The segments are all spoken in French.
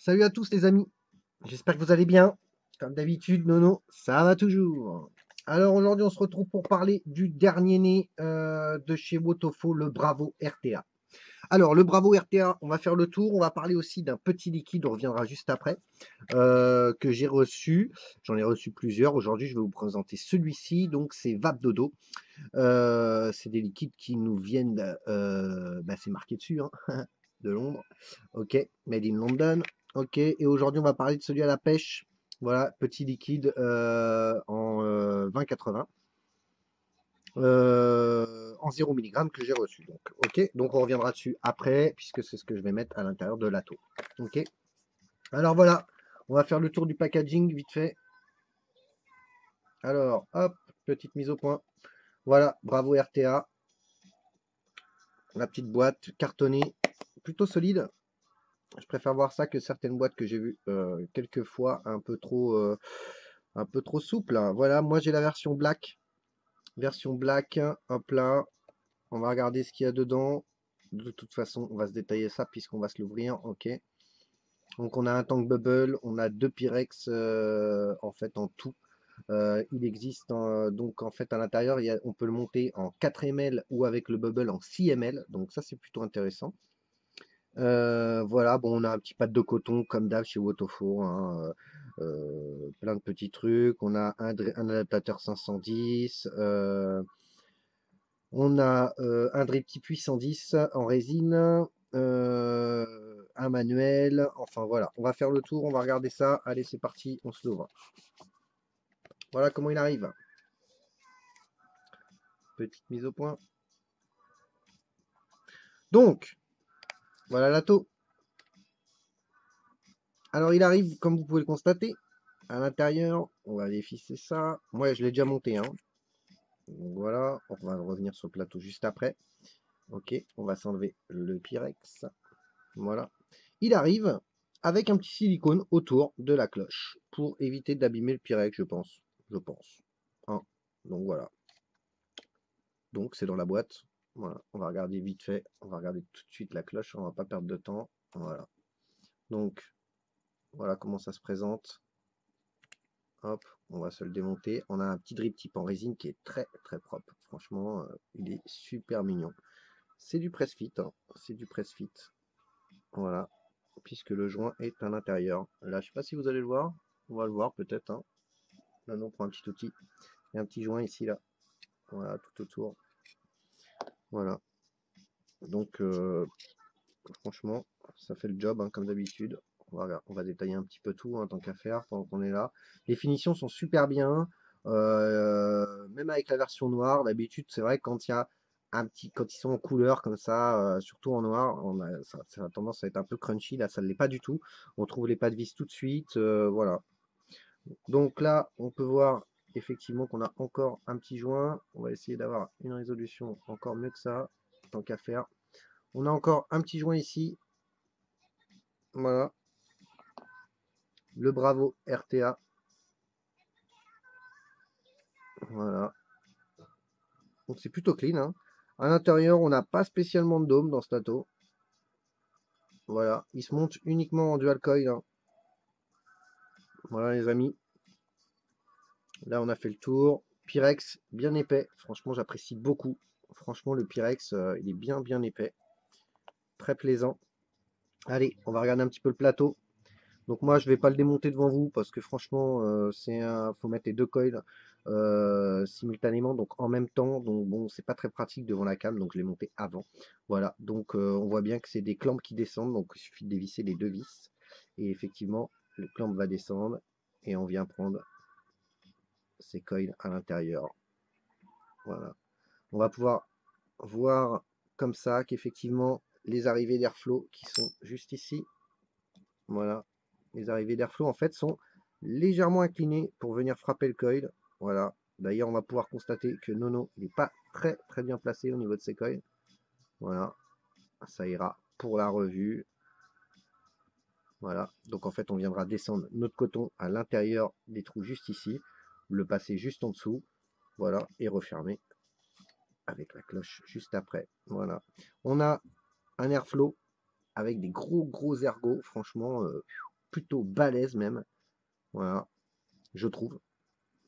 Salut à tous les amis, j'espère que vous allez bien. Comme d'habitude, Nono, ça va toujours. Alors aujourd'hui, on se retrouve pour parler du dernier né de chez Wotofo, le Bravo RTA. Alors le Bravo RTA, on va faire le tour, on va parler aussi d'un petit liquide, on reviendra juste après, que j'ai reçu. J'en ai reçu plusieurs. Aujourd'hui, je vais vous présenter celui-ci, donc c'est Vape Dodo. C'est des liquides qui nous viennent, c'est marqué dessus, hein, de Londres. Ok, made in London. Ok, et aujourd'hui on va parler de celui à la pêche. Voilà, petit liquide en 20,80 en 0 mg que j'ai reçu. Donc, ok, donc on reviendra dessus après, puisque c'est ce que je vais mettre à l'intérieur de l'atto. Ok, alors voilà, on va faire le tour du packaging vite fait. Alors, hop, petite mise au point. Voilà, Bravo RTA, la petite boîte cartonnée, plutôt solide. Je préfère voir ça que certaines boîtes que j'ai vues quelques fois un peu trop souple, hein. Voilà, moi j'ai la version black. Version black, hop là. On va regarder ce qu'il y a dedans. De toute façon, on va se détailler ça puisqu'on va se l'ouvrir. Ok. Donc on a un tank bubble, on a deux Pyrex en fait en tout. Il existe donc en fait à l'intérieur, on peut le monter en 4 ml ou avec le bubble en 6 ml. Donc ça c'est plutôt intéressant. Voilà, bon, on a un petit pad de coton comme d'hab chez Wotofo, hein, plein de petits trucs. On a un adaptateur 510, on a un drip type 810 en résine, un manuel. Enfin voilà, on va faire le tour, on va regarder ça. Allez, c'est parti, on se l'ouvre. Voilà comment il arrive. Petite mise au point. Donc, voilà l'atto. Alors il arrive, comme vous pouvez le constater, à l'intérieur. On va dévisser ça. Moi, je l'ai déjà monté, hein. Donc voilà, on va revenir sur le plateau juste après. Ok, on va s'enlever le Pyrex. Voilà. Il arrive avec un petit silicone autour de la cloche pour éviter d'abîmer le Pyrex, je pense. Je pense. Hein. Donc voilà. Donc c'est dans la boîte. Voilà. On va regarder vite fait. On va regarder tout de suite la cloche. On va pas perdre de temps. Voilà. Donc voilà comment ça se présente. Hop, on va se le démonter. On a un petit drip tip en résine qui est très très propre. Franchement, il est super mignon. C'est du press fit, hein. C'est du press fit. Voilà, puisque le joint est à l'intérieur. Là, je sais pas si vous allez le voir. On va le voir peut-être, hein. Là, on prend un petit outil. Il y a un petit joint ici, là. Voilà, tout autour. Voilà. Donc, franchement, ça fait le job, hein, comme d'habitude. On va détailler un petit peu tout, hein, tant qu'à faire, pendant qu'on est là. Les finitions sont super bien. Même avec la version noire, d'habitude, c'est vrai, quand il y a quand ils sont en couleur comme ça, surtout en noir, ça a tendance à être un peu crunchy. Là, ça ne l'est pas du tout. On trouve les pas de vis tout de suite. Voilà. Donc là, on peut voir effectivement qu'on a encore un petit joint. On va essayer d'avoir une résolution encore mieux que ça, tant qu'à faire. On a encore un petit joint ici. Voilà. Le Bravo RTA. Voilà. Donc c'est plutôt clean, hein. À l'intérieur, on n'a pas spécialement de dôme dans ce plateau. Voilà. Il se monte uniquement en dual coil, hein. Voilà les amis. Là, on a fait le tour. Pyrex, bien épais. Franchement, j'apprécie beaucoup. Franchement, le Pyrex, il est bien, bien épais. Très plaisant. Allez, on va regarder un petit peu le plateau. Donc moi, je vais pas le démonter devant vous parce que franchement, faut mettre les deux coils simultanément, donc en même temps. Donc bon, c'est pas très pratique devant la cam, donc je l'ai monté avant. Voilà, donc on voit bien que c'est des clampes qui descendent, donc il suffit de dévisser les deux vis. Et effectivement, le clamp va descendre et on vient prendre ces coils à l'intérieur. Voilà. On va pouvoir voir comme ça qu'effectivement les arrivées d'airflow qui sont juste ici. Voilà. Les arrivées d'airflow en fait sont légèrement inclinées pour venir frapper le coil. Voilà. D'ailleurs, on va pouvoir constater que Nono n'est pas très très bien placé au niveau de ses coils. Voilà. Ça ira pour la revue. Voilà. Donc en fait, on viendra descendre notre coton à l'intérieur des trous juste ici, le passer juste en dessous. Voilà. Et refermer avec la cloche juste après. Voilà. On a un airflow avec des gros ergots. Franchement, plutôt balèze même. Voilà, je trouve.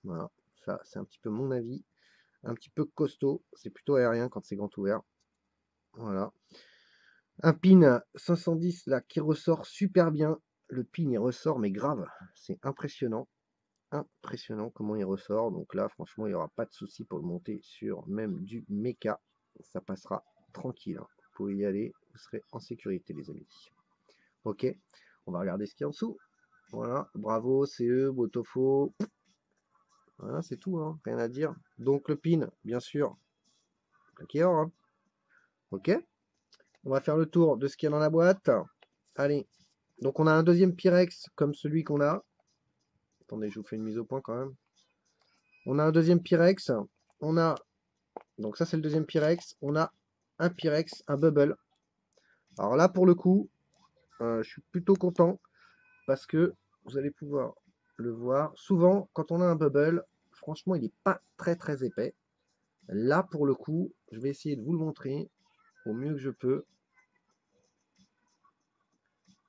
Voilà, ça c'est un petit peu mon avis. Un petit peu costaud, c'est plutôt aérien quand c'est grand ouvert. Voilà. Un pin 510 là qui ressort super bien. Le pin il ressort mais grave, c'est impressionnant. Impressionnant comment il ressort. Donc là franchement il n'y aura pas de souci pour le monter sur même du méca. Ça passera tranquille, hein. Vous pouvez y aller, vous serez en sécurité les amis. Ok, on va regarder ce qu'il y a en dessous. Voilà, bravo, CE, Botofo. Voilà, c'est tout, hein, rien à dire. Donc le pin, bien sûr, claqué or, hein. Ok, on va faire le tour de ce qu'il y a dans la boîte. Allez, donc on a un deuxième Pyrex comme celui qu'on a. Attendez, je vous fais une mise au point quand même. On a un deuxième Pyrex. On a, donc ça c'est le deuxième Pyrex. On a un Pyrex, un bubble. Alors là pour le coup, je suis plutôt content parce que vous allez pouvoir le voir. Souvent, quand on a un bubble, franchement, il n'est pas très très épais. Là, pour le coup, je vais essayer de vous le montrer au mieux que je peux.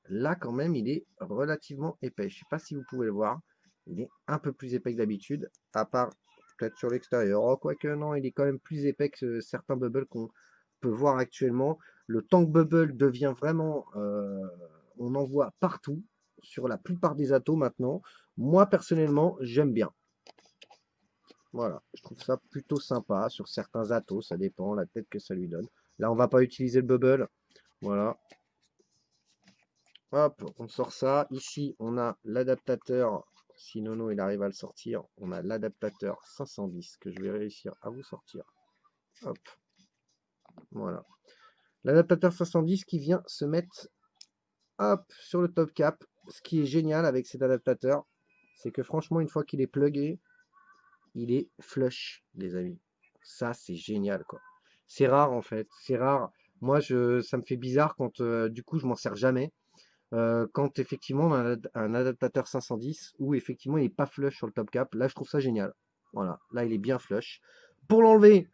Là, quand même, il est relativement épais. Je ne sais pas si vous pouvez le voir. Il est un peu plus épais que d'habitude, à part peut-être sur l'extérieur. Oh, quoique non, il est quand même plus épais que certains bubbles qu'on peut voir actuellement. Le tank bubble devient vraiment... on en voit partout, sur la plupart des atos maintenant. Moi, personnellement, j'aime bien. Voilà, je trouve ça plutôt sympa sur certains atos, ça dépend la tête que ça lui donne. Là, on va pas utiliser le bubble. Voilà. Hop, on sort ça. Ici, on a l'adaptateur. Si Nono il arrive à le sortir, on a l'adaptateur 510 que je vais réussir à vous sortir. Hop, voilà. L'adaptateur 510 qui vient se mettre hop sur le top cap. Ce qui est génial avec cet adaptateur, c'est que franchement, une fois qu'il est plugué, il est flush, les amis. Ça, c'est génial, quoi. C'est rare, en fait. C'est rare. Moi, ça me fait bizarre quand, du coup, je m'en sers jamais. Quand, effectivement, on a un adaptateur 510 où, effectivement, il n'est pas flush sur le top cap. Là, je trouve ça génial. Voilà. Là, il est bien flush. Pour l'enlever,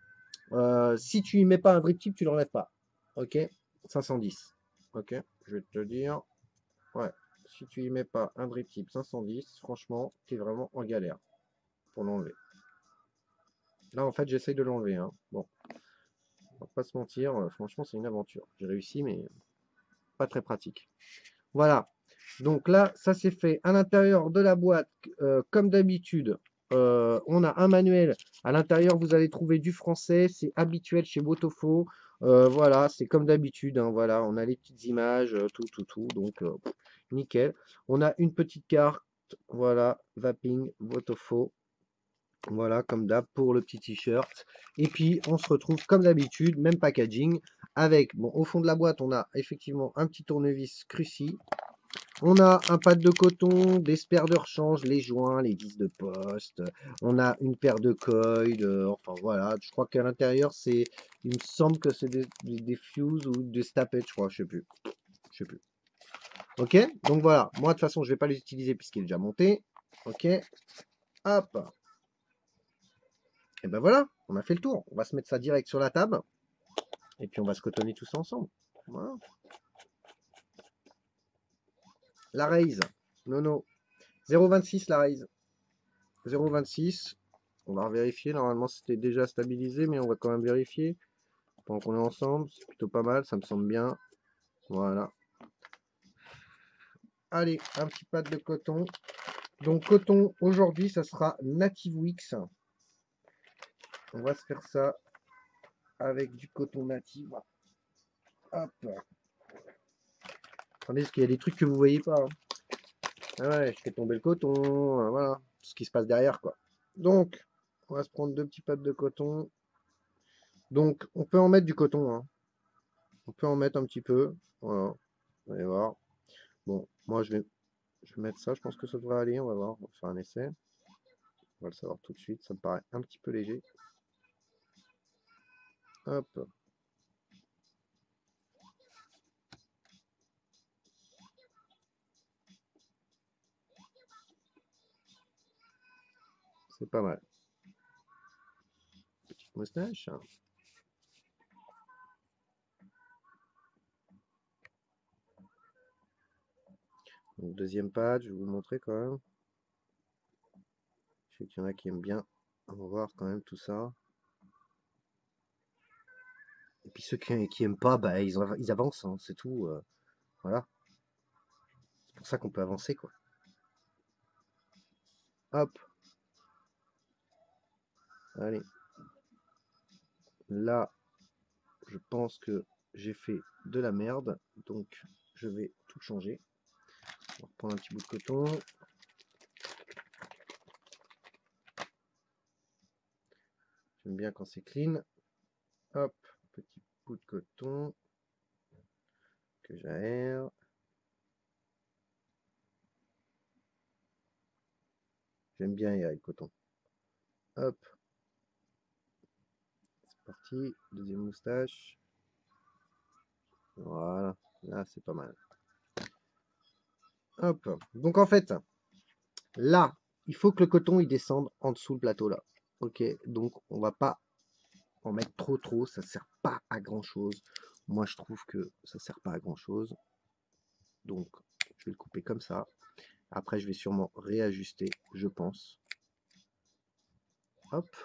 si tu y mets pas un drip tip, tu l'enlèves pas. Ok? 510. Ok? Je vais te le dire. Ouais. Si tu y mets pas un drip tip 510, franchement, tu es vraiment en galère pour l'enlever. Là, en fait, j'essaye de l'enlever, hein. Bon, on va pas se mentir, franchement, c'est une aventure. J'ai réussi, mais pas très pratique. Voilà. Donc là, ça c'est fait. À l'intérieur de la boîte, comme d'habitude, on a un manuel. À l'intérieur, vous allez trouver du français. C'est habituel chez Botofo. Voilà, c'est comme d'habitude, hein. Voilà, on a les petites images, tout. Donc, nickel. On a une petite carte. Voilà, Vaping, Botofo. Voilà, comme d'hab pour le petit t-shirt. Et puis, on se retrouve comme d'habitude, même packaging, avec, bon, au fond de la boîte, on a effectivement un petit tournevis Cruci. On a un pad de coton, des spares de rechange, les joints, les vis de poste. On a une paire de coils. Enfin, voilà. Je crois qu'à l'intérieur, c'est, il me semble que c'est des fuses ou des stapettes, je crois. Je sais plus. Je sais plus. Ok. Donc voilà. Moi, de toute façon, je vais pas les utiliser puisqu'il est déjà monté. Ok. Hop. Et ben voilà, on a fait le tour. On va se mettre ça direct sur la table. Et puis on va se cotonner tout ça ensemble. Voilà. La raise. Non. 0,26 la raise. 0,26. On va vérifier. Normalement, c'était déjà stabilisé, mais on va quand même vérifier. Pendant qu'on est ensemble, c'est plutôt pas mal. Ça me semble bien. Voilà. Allez, un petit pad de coton. Donc, coton, aujourd'hui, ça sera Native Wix. On va se faire ça avec du coton native. Hop. Attendez, parce qu'il y a des trucs que vous voyez pas, hein. Ah ouais, je fais tomber le coton, voilà, ce qui se passe derrière, quoi. Donc, on va se prendre deux petits pads de coton. Donc, on peut en mettre du coton, hein. On peut en mettre un petit peu, voilà. Vous allez voir. Bon, moi, je vais mettre ça, je pense que ça devrait aller, on va voir, on va faire un essai. On va le savoir tout de suite, ça me paraît un petit peu léger. Hop. C'est pas mal. Petite moustache. Donc, deuxième pad, je vais vous le montrer quand même. Je sais qu'il y en a qui aiment bien. On va voir quand même tout ça. Et puis ceux qui aiment pas, bah, ils avancent, hein, c'est tout. Voilà. C'est pour ça qu'on peut avancer, quoi. Hop. Allez. Là, je pense que j'ai fait de la merde. Donc, je vais tout changer. On va reprendre un petit bout de coton. J'aime bien quand c'est clean. Hop. Petit bout de coton. Que j'aère. J'aime bien aérer le coton. Hop. C'est parti. Deuxième moustache. Voilà. Là, c'est pas mal. Hop. Donc, en fait, là, il faut que le coton il descende en dessous le plateau là. Ok, donc on va pas en mettre trop, ça sert pas à grand chose. Moi je trouve que ça sert pas à grand chose. Donc je vais le couper comme ça. Après je vais sûrement réajuster, je pense. Hop.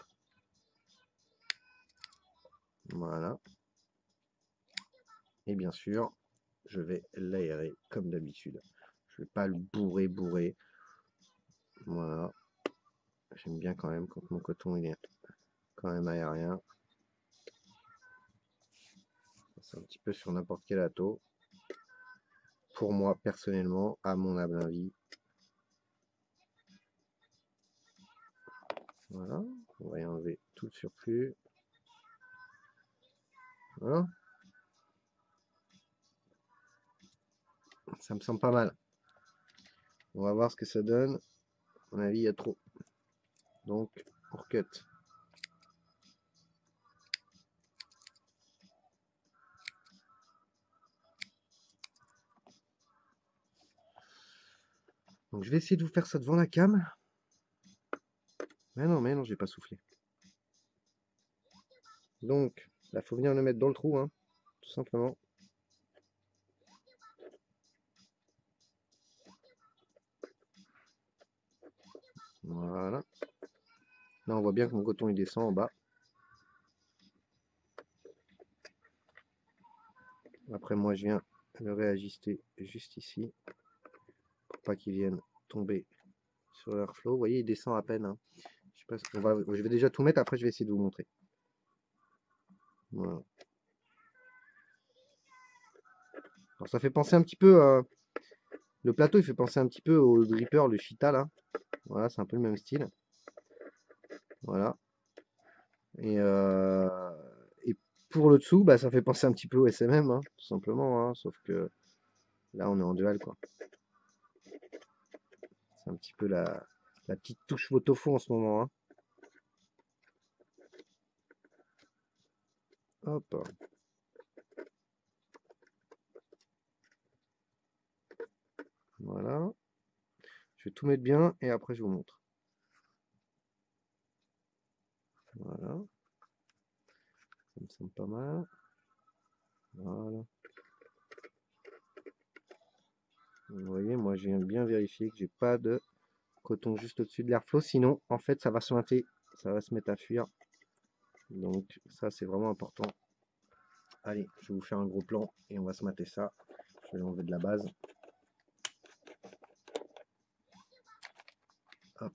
Voilà. Et bien sûr, je vais l'aérer comme d'habitude. Je vais pas le bourrer. Voilà. J'aime bien quand même quand mon coton il est quand même aérien. C'est un petit peu sur n'importe quel ato. Pour moi, personnellement, à mon humble avis. Voilà. On va y enlever tout le surplus. Voilà. Ça me semble pas mal. On va voir ce que ça donne. À mon avis, il y a trop. Donc, on recut. Donc, je vais essayer de vous faire ça devant la cam. Mais non, j'ai pas soufflé. Donc, là, faut venir le mettre dans le trou, hein, tout simplement. Voilà. Là, on voit bien que mon coton, il descend en bas. Après, moi, je viens le réajuster juste ici. Pour pas qu'il vienne tomber sur l'airflow. Vous voyez, il descend à peine. Hein. Je sais pas, je vais déjà tout mettre. Après, je vais essayer de vous montrer. Voilà. Alors, ça fait penser un petit peu... le plateau, il fait penser un petit peu au dripper, le Cheetah, là. Voilà, c'est un peu le même style. Voilà. Et pour le dessous, bah, ça fait penser un petit peu au SMM, hein, tout simplement. Hein, sauf que là, on est en dual, quoi. C'est un petit peu la petite touche photo-fond en ce moment. Hein. Hop. Voilà. Je vais tout mettre bien et après, je vous montre. Voilà. Ça me semble pas mal. Voilà. Vous voyez, moi, j'ai bien vérifié que j'ai pas de coton juste au-dessus de l'airflow. Sinon, en fait, ça va se suinter. Ça va se mettre à fuir. Donc, ça, c'est vraiment important. Allez, je vais vous faire un gros plan et on va se mater ça. Je vais enlever de la base. Hop.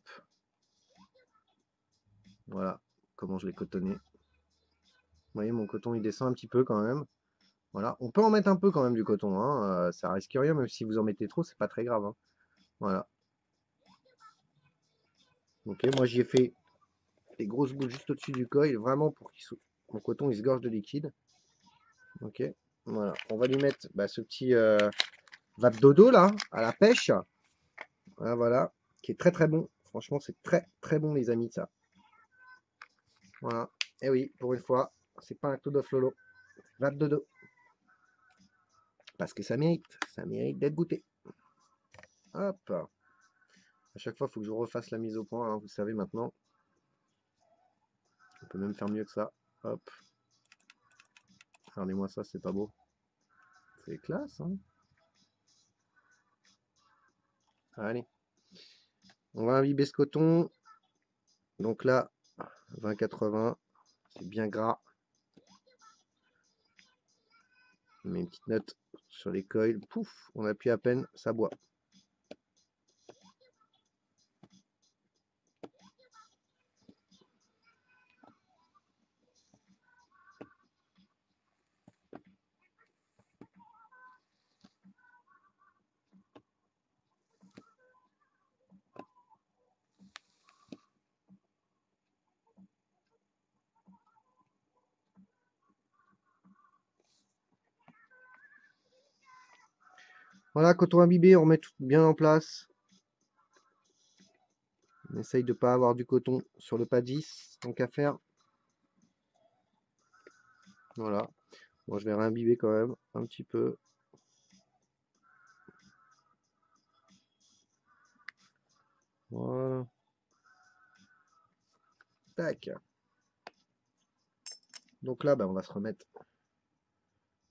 Voilà comment je l'ai cotonné. Vous voyez, mon coton il descend un petit peu quand même. Voilà, on peut en mettre un peu quand même du coton. Hein. Ça risque rien, même si vous en mettez trop, c'est pas très grave. Hein. Voilà. Ok, moi j'y ai fait des grosses boules juste au-dessus du coil, vraiment pour que mon coton il se gorge de liquide. Ok, voilà. On va lui mettre ce petit vape dodo là, à la pêche. Voilà, qui est très bon. Franchement, c'est très bon les amis ça. Voilà. Et oui, pour une fois, c'est pas un cloud of lolo. Vape dodo. Parce que ça mérite d'être goûté. Hop. À chaque fois, il faut que je refasse la mise au point, hein, vous savez maintenant. On peut même faire mieux que ça. Hop. Regardez-moi ça, c'est pas beau. C'est classe, hein. Allez. On va imbiber ce coton. Donc là, 20,80. C'est bien gras. On met une petite note sur les coils. Pouf, on appuie à peine, ça boit. Voilà, coton imbibé, on remet tout bien en place. On essaye de ne pas avoir du coton sur le pas 10, tant qu'à faire. Voilà. Bon, je vais réimbiber quand même un petit peu. Voilà. Tac. Donc là, bah, on va se remettre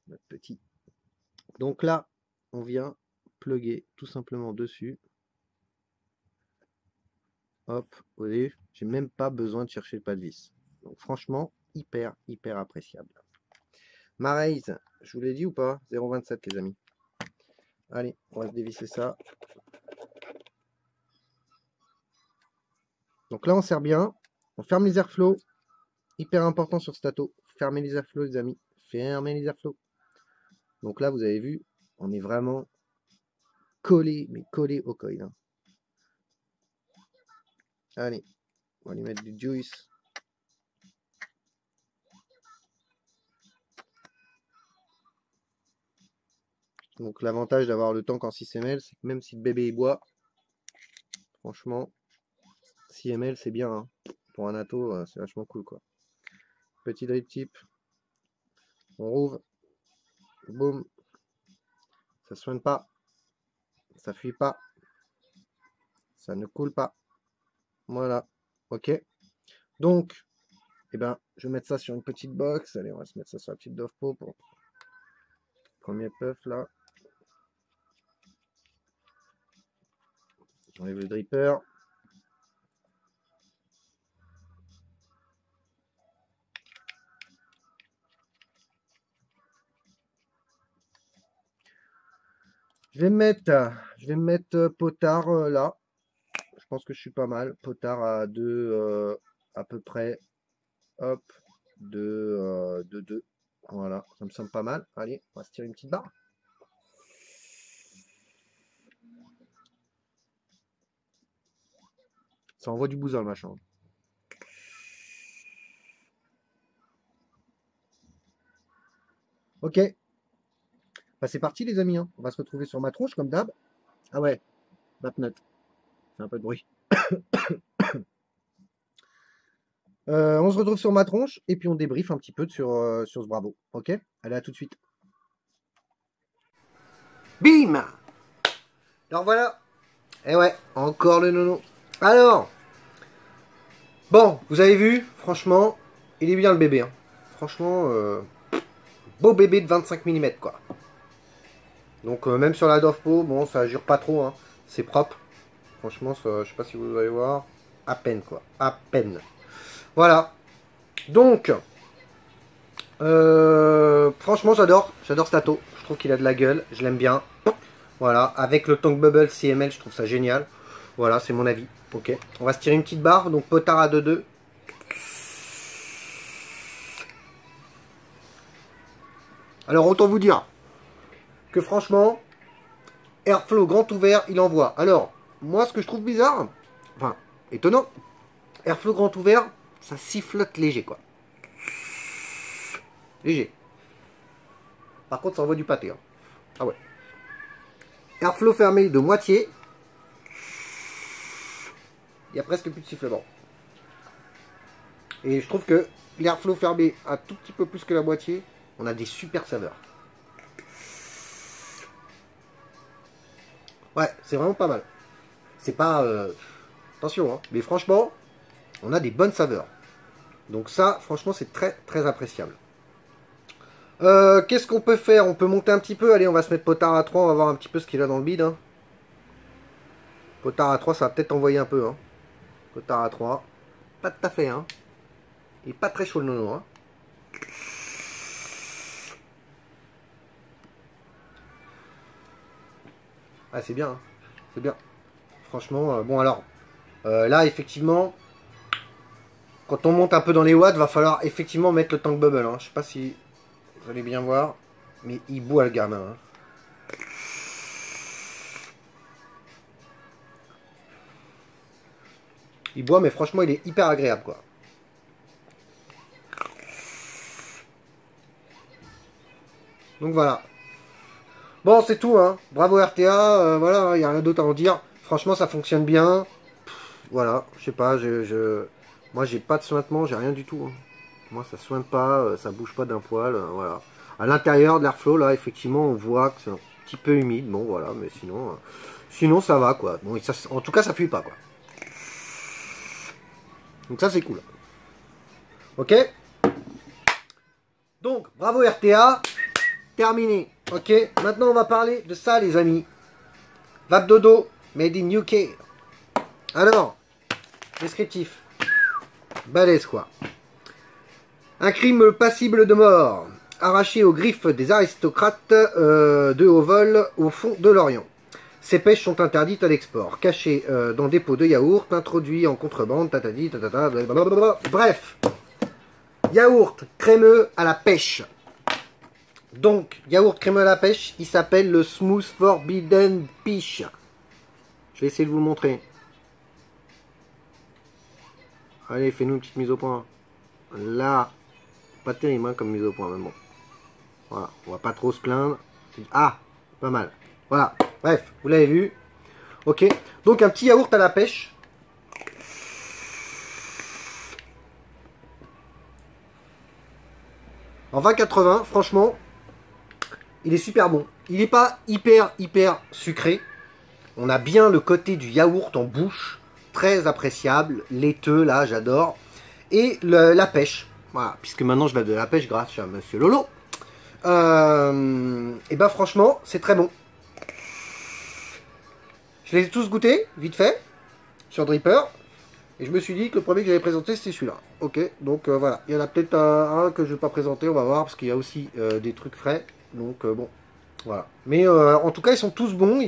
notre petit. Donc là, on vient plugger tout simplement dessus. Hop, vous voyez, j'ai même pas besoin de chercher le pas de vis. Donc franchement, hyper appréciable. Ma raise, je vous l'ai dit ou pas? 0,27 les amis. Allez, on va se dévisser ça. Donc là, on serre bien. On ferme les airflows. Hyper important sur Stato. Fermez les airflows, les amis. Fermez les airflows. Donc là, vous avez vu, on est vraiment collé, mais collé au coil. Hein. Allez, on va lui mettre du juice. Donc l'avantage d'avoir le tank en 6 ml, c'est que même si le bébé il boit, franchement, 6 ml c'est bien. Hein. Pour un atto, c'est vachement cool quoi. Petit drip tip. On rouvre. Boum. Ça soigne pas. Ça fuit pas. Ça ne coule pas. Voilà. Ok. Donc, eh ben, je vais mettre ça sur une petite box. Allez, on va se mettre ça sur la petite Dovpo pour le premier puff là. J'enlève le dripper. Je vais me mettre potard là. Je pense que je suis pas mal. Potard à 2 à peu près. Hop. De 2. Voilà, ça me semble pas mal. Allez, on va se tirer une petite barre. Ça envoie du bousin le machin. Ok. Bah, c'est parti les amis. Hein. On va se retrouver sur ma tronche comme d'hab. Ah ouais, Mapnut. C'est un peu de bruit. On se retrouve sur ma tronche et puis on débriefe un petit peu sur ce Bravo. Ok. Allez, à tout de suite. Bim. Alors voilà. Et ouais, encore le nono. Alors. Bon, vous avez vu, franchement, il est bien le bébé. Hein. Franchement, beau bébé de 25 mm quoi. Donc même sur la Dovpo, bon, ça jure pas trop. Hein. C'est propre. Franchement, ça, je sais pas si vous allez voir. À peine quoi. À peine. Voilà. Donc, franchement, j'adore Stato. Je trouve qu'il a de la gueule. Je l'aime bien. Voilà. Avec le Tank Bubble CML, je trouve ça génial. Voilà, c'est mon avis. Ok. On va se tirer une petite barre. Donc, potard à 2,2. Alors, autant vous dire que franchement, Airflow grand ouvert, il envoie. Alors, moi, ce que je trouve bizarre, enfin, étonnant, Airflow grand ouvert, ça sifflote léger, quoi. Léger. Par contre, ça envoie du pâté. Hein. Ah ouais. Airflow fermé de moitié. Il y a presque plus de sifflement. Et je trouve que l'airflow fermé un tout petit peu plus que la moitié, on a des super saveurs. Ouais, c'est vraiment pas mal. C'est pas... attention, hein, mais franchement, on a des bonnes saveurs. Donc ça, franchement, c'est très appréciable. Qu'est-ce qu'on peut faire? On peut monter un petit peu. Allez, on va se mettre potard à 3. On va voir un petit peu ce qu'il a dans le bide. Hein. Potard à 3, ça va peut-être envoyer un peu. Hein. Potard à 3. Pas tout à fait. Hein. Il est pas très chaud le nono. Hein. Ah, c'est bien. Hein. C'est bien. Franchement, bon alors. Là, effectivement, quand on monte un peu dans les watts, va falloir effectivement mettre le tank bubble. Hein. Je sais pas si vous allez bien voir. Mais il boit le gamin. Hein. Il boit, mais franchement, il est hyper agréable, quoi. Donc voilà. Bon, c'est tout, hein. Bravo RTA. Voilà, il n'y a rien d'autre à en dire. Franchement, ça fonctionne bien. Voilà, je sais pas, moi, j'ai pas de sointement, j'ai rien du tout. Hein. Moi, ça soigne pas, ça bouge pas d'un poil, voilà. À l'intérieur de l'airflow, là, effectivement, on voit que c'est un petit peu humide. Bon, voilà, mais sinon ça va, quoi. Bon, ça, en tout cas, ça fuit pas, quoi. Donc ça, c'est cool. Ok. Donc, bravo RTA. Terminé. Ok. Maintenant, on va parler de ça, les amis. Vape Dodo, made in UK. Alors, descriptif. Balèze, quoi. Un crime passible de mort. Arraché aux griffes des aristocrates de haut vol au fond de l'Orient. Ces pêches sont interdites à l'export, cachées dans des pots de yaourt, introduits en contrebande, tatati, tatata, blablabla. Bref, yaourt crémeux à la pêche. Donc, yaourt crémeux à la pêche, il s'appelle le Smooth Forbidden Fish. Je vais essayer de vous le montrer. Allez, fais-nous une petite mise au point. Là, pas terrible hein, comme mise au point, mais bon. Voilà, on va pas trop se plaindre. Ah, pas mal. Voilà, bref, vous l'avez vu. Ok, donc un petit yaourt à la pêche. En 20,80, franchement, il est super bon. Il n'est pas hyper sucré. On a bien le côté du yaourt en bouche. Très appréciable. Laiteux, là, j'adore. Et la pêche. Voilà, puisque maintenant je vais de la pêche grâce à Monsieur Lolo. Et ben franchement, c'est très bon. Je les ai tous goûtés, vite fait, sur Dripper. Et je me suis dit que le premier que j'avais présenté, c'était celui-là. Ok, donc voilà. Il y en a peut-être un que je ne vais pas présenter, on va voir, parce qu'il y a aussi des trucs frais. Donc bon, voilà. Mais en tout cas, ils sont tous bons.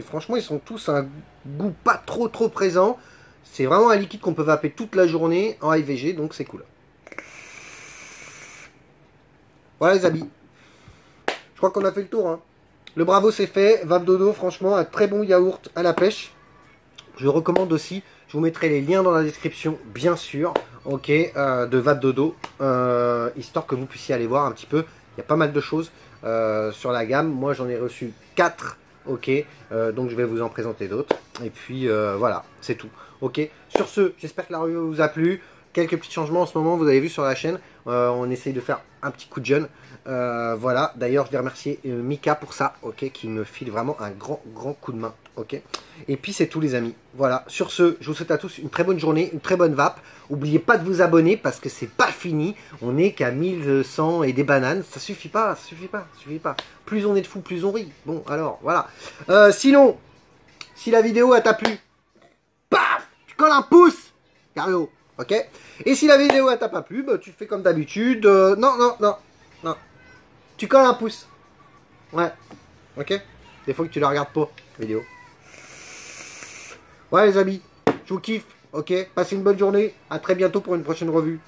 Franchement, ils sont tous un goût pas trop présent. C'est vraiment un liquide qu'on peut vaper toute la journée en IVG, donc c'est cool. Voilà les amis. Je crois qu'on a fait le tour. Hein. Le Bravo c'est fait. Vape Dodo, franchement, un très bon yaourt à la pêche. Je recommande aussi. Je vous mettrai les liens dans la description, bien sûr. Ok, de Vape Dodo. Histoire que vous puissiez aller voir un petit peu. Il y a pas mal de choses sur la gamme. Moi, j'en ai reçu 4. Ok, donc je vais vous en présenter d'autres. Et puis, voilà, c'est tout. Ok, sur ce, j'espère que la review vous a plu. Quelques petits changements en ce moment, vous avez vu sur la chaîne. On essaye de faire un petit coup de jeune. Voilà, d'ailleurs je vais remercier Mika pour ça, ok, qui me file vraiment un grand coup de main, ok. Et puis c'est tout les amis, voilà, sur ce, je vous souhaite à tous une très bonne journée, une très bonne vape. N'oubliez pas de vous abonner parce que c'est pas fini, on est qu'à 1100 et des bananes, ça suffit pas, ça suffit pas, ça suffit pas. Plus on est de fous, plus on rit, bon alors, voilà. Sinon, si la vidéo elle t'a plu, paf, tu colles un pouce, Cario, ok. Et si la vidéo elle t'a pas plu, bah, tu fais comme d'habitude, non. Tu colles un pouce. Ouais. Ok. Des fois que tu la regardes pas, vidéo. Ouais les amis, je vous kiffe. Ok. Passez une bonne journée. À très bientôt pour une prochaine revue.